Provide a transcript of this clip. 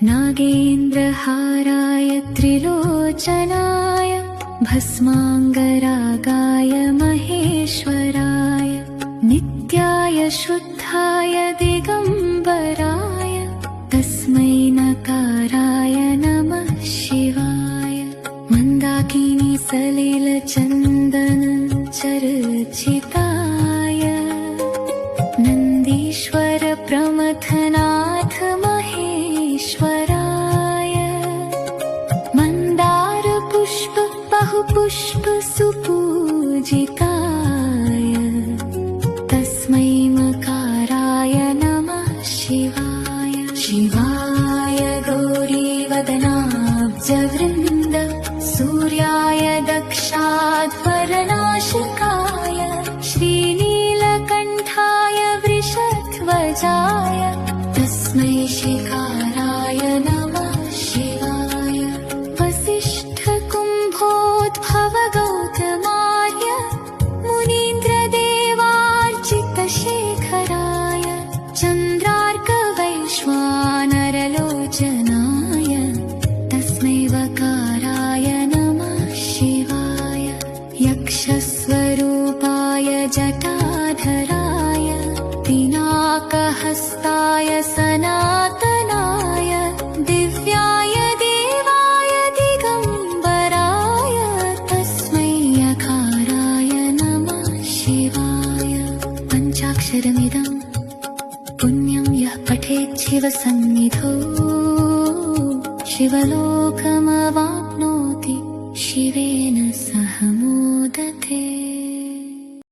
नागेन्द्रहाराय त्रिलोचनाय भस्माङ्गरागाय महेश्वराय नित्याय शुद्धाय दिगम्बराय तस्मै नकाराय नमः शिवाय। मन्दाकिनी सलिलचन्दन चर्चिताय नन्दीश्वर प्रमथनाथ महेश्वराय मन्दार पुष्प बहुपुष्प सुपूजिताय तस्मै मकाराय नमः शिवाय। शिवाय गौरीवदनाब्जवृन्द सूर्याय दक्षाध्वरनाशकाय श्रीनीलकण्ठाय वृषध्वजाय तस्मै शिकाराय नमः शिवाय। वसिष्ठकुम्भोद्भव गौतमार्य मुनीन्द्रदेवार्चितशेखराय चन्द्रार्कवैश्वानरलोचनाय तस्मै वकाराय नमः शिवाय। यक्षस्वरूपाय जटाधराय पिनाकहस्ताय सनातनाय दिव्याय देवाय दिगम्बराय तस्मै यकाराय नमः शिवाय। पञ्चाक्षरमिदं पुण्यं यः पठेत् शिवसन्निधौ शिवलोकमवाप्नोति शिवेन